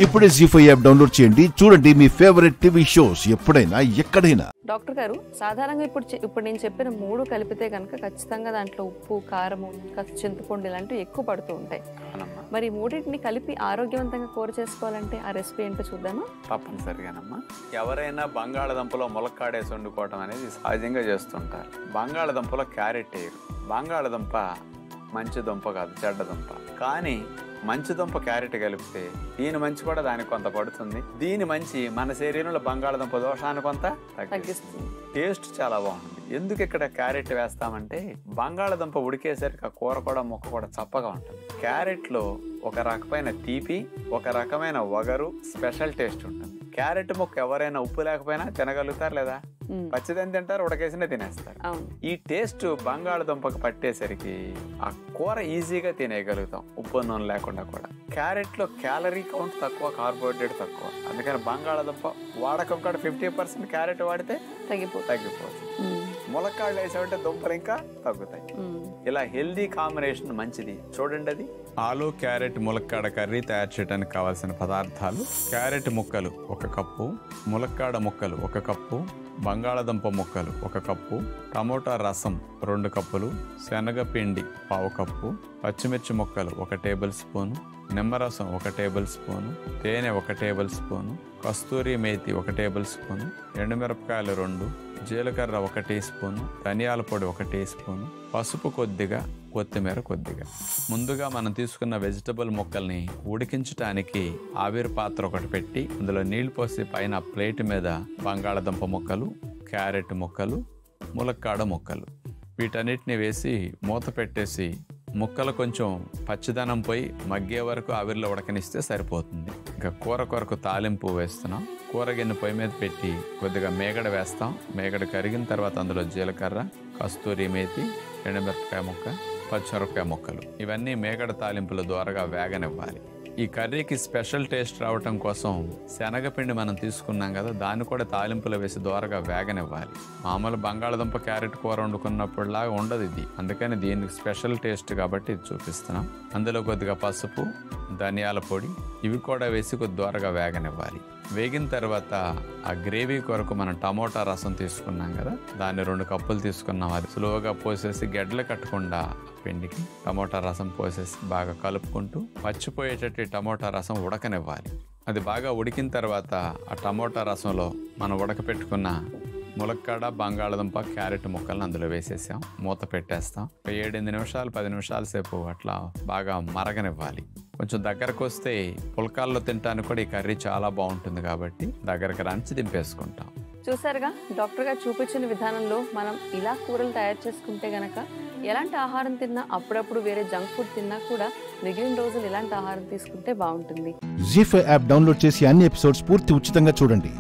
ఇప్పుడే జీ5 app download చేయండి. చూడండి మీ ఫేవరెట్ టీవీ షోస్ ఎప్పుడైనా ఎక్కడైనా. డాక్టర్ గారు, సాధారణంగా ఇప్పుడు నేను చెప్పిన 3 కలిపితే కనుక ఖచ్చితంగా దాంట్లో ఉప్పు, కారము, చింతపండు ఇలాంటివి ఎక్కువ పడుతూ ఉంటాయి. మరి 3టిని కలిపి ఆరోగ్యవంతంగా కూర చేసుకోవాలంటే ఆ రెసిపీ ఏంటో చూద్దామా? తప్పనిసరిగానమ్మా. ఎవరైనా బంగాళదుంపలో ములక్కాడేసి వండుకోవటం అనేది సహజంగా చేస్తుంటారు. బంగాళదుంపలో క్యారెట్ వేయరు. బంగాళదుంప మంచి దుంప కాదు, చెడ్డ దుంప. కానీ మంచి దుంప క్యారెట్ కలిపితే దీని మంచి కూడా దానికి కొంత పడుతుంది. దీని మంచి మన శరీరంలో బంగాళదుంప దోషాన్ని కొంత తగ్గిస్తుంది. టేస్ట్ చాలా బాగుంటుంది. ఎందుకు ఇక్కడ క్యారెట్ వేస్తామంటే బంగాళదుంప ఉడికేసరికి ఆ కూర కూడా ముక్క కూడా చప్పగా ఉంటుంది. క్యారెట్ లో ఒక రకమైన తీపి, ఒక రకమైన వగరు, స్పెషల్ టేస్ట్ ఉంటుంది. క్యారెట్ ముక్క ఎవరైనా ఉప్పు లేకపోయినా తినగలుగుతారు లేదా? పచ్చిదని తింటారు, ఉడకేసినే తినేస్తారు. ఈ టేస్ట్ బంగాళదుంపకు పట్టేసరికి ఆ కూర ఈజీగా తినేయగలుగుతాం ఉప్పు నూనె లేకుండా కూడా. క్యారెట్ లో క్యాలరీ కౌంట్ తక్కువ, కార్బోహైడ్రేట్ తక్కువ. అందుకని బంగాళదుంప వాడకం కూడా 50%, క్యారెట్ వాడితే తగ్గిపోతుంది. ములక్కాడలు వేసామంటే దుంపలు ఇంకా తగ్గుతాయి. ఇలా హెల్దీ కాంబినేషన్ మంచిది. చూడండి, అది ఆలు క్యారెట్ ములక్కాడ కర్రీ తయారు చేయడానికి కావాల్సిన పదార్థాలు: క్యారెట్ ముక్కలు 1 కప్పు, ములక్కాడ ముక్కలు 1 కప్పు, బంగాళదుంప ముక్కలు 1 కప్పు, టమోటా రసం 2 కప్పులు, శనగపిండి 1/2 కప్పు, పచ్చిమిర్చి ముక్కలు 1 టేబుల్ స్పూను, నిమ్మరసం 1 టేబుల్ స్పూను, తేనె 1 టేబుల్ స్పూను, కస్తూరి మేతి 1 టేబుల్ స్పూను, ఎండుమిరపకాయలు 2, జీలకర్ర 1 టీ స్పూను, ధనియాల పొడి 1 టీ స్పూను, పసుపు కొద్దిగా, కొత్తిమీర కొద్దిగా. ముందుగా మనం తీసుకున్న వెజిటబుల్ ముక్కల్ని ఉడికించడానికి ఆవిరి పాత్ర ఒకటి పెట్టి అందులో నీళ్లు పోసి పైన ప్లేట్ మీద బంగాళదుంప ముక్కలు, క్యారెట్ ముక్కలు, ములక్కాడ ముక్కలు వీటన్నిటిని వేసి మూత పెట్టేసి ముక్కలు కొంచెం పచ్చిదనం పోయి మగ్గే వరకు ఆవిరిలో ఉడకనిస్తే సరిపోతుంది. ఇంకా కూర కొరకు తాలింపు వేస్తున్నాం. కూర గిన్నె పొయ్యి మీద పెట్టి కొద్దిగా మేగడ వేస్తాం. మేగడ కరిగిన తర్వాత అందులో జీలకర్ర, కస్తూరి మేతి, ఎండుమిరపకాయ ముక్క, పచ్చిమిరపకాయ ముక్కలు ఇవన్నీ మేగడ తాలింపుల ద్వారాగా వేగనివ్వాలి. ఈ కర్రీకి స్పెషల్ టేస్ట్ రావటం కోసం శనగపిండి మనం తీసుకున్నాం కదా, దాన్ని కూడా తాలింపులు వేసి దోరగా వేగనివ్వాలి. మామూలు బంగాళదుంప క్యారెట్ కూర వండుకున్నప్పుడులాగా ఉండదు ఇది. అందుకని దీనికి స్పెషల్ టేస్ట్ కాబట్టి ఇది చూపిస్తున్నాం. అందులో కొద్దిగా పసుపు, ధనియాల పొడి ఇవి కూడా వేసి కొద్ది దోరగా వేగనివ్వాలి. వేగిన తర్వాత ఆ గ్రేవీ కొరకు మనం టమోటా రసం తీసుకున్నాం కదా, దాన్ని 2 కప్పులు తీసుకున్నాం. అది స్లోగా పోసేసి గెడ్డలు కట్టకుండా పిండికి టమోటా రసం పోసేసి బాగా కలుపుకుంటూ పచ్చిపోయేటట్టు టమోటా రసం ఉడకనివ్వాలి. అది బాగా ఉడికిన తర్వాత ఆ టమోటా రసంలో మనం ఉడకపెట్టుకున్న ములక్కాడ, బంగాళదుంప, క్యారెట్ ముక్కలను అందులో వేసేసాం. మూత పెట్టేస్తాం. 7-8 నిమిషాలు 10 నిమిషాల సేపు అట్లా బాగా మరగనివ్వాలి. కొంచెం దగ్గరకు వస్తే పుల్కాల్లో తినడానికి కూడా ఈ కర్రీ చాలా బాగుంటుంది కాబట్టి దగ్గరకు రంచి దింపేసుకుంటాం. చూసారుగా, డాక్టర్ గారు చూపించిన విధానంలో మనం ఇలా కూరలు తయారు చేసుకుంటే గనక ఎలాంటి ఆహారం తిన్నా, అప్పుడప్పుడు వేరే జంక్ ఫుడ్ తిన్నా కూడా మిగిలిన రోజులు ఇలాంటి ఆహారం తీసుకుంటే బాగుంటుంది. జీ5 యాప్ డౌన్లోడ్ చేసి అన్ని ఎపిసోడ్స్ పూర్తి ఉచితంగా చూడండి.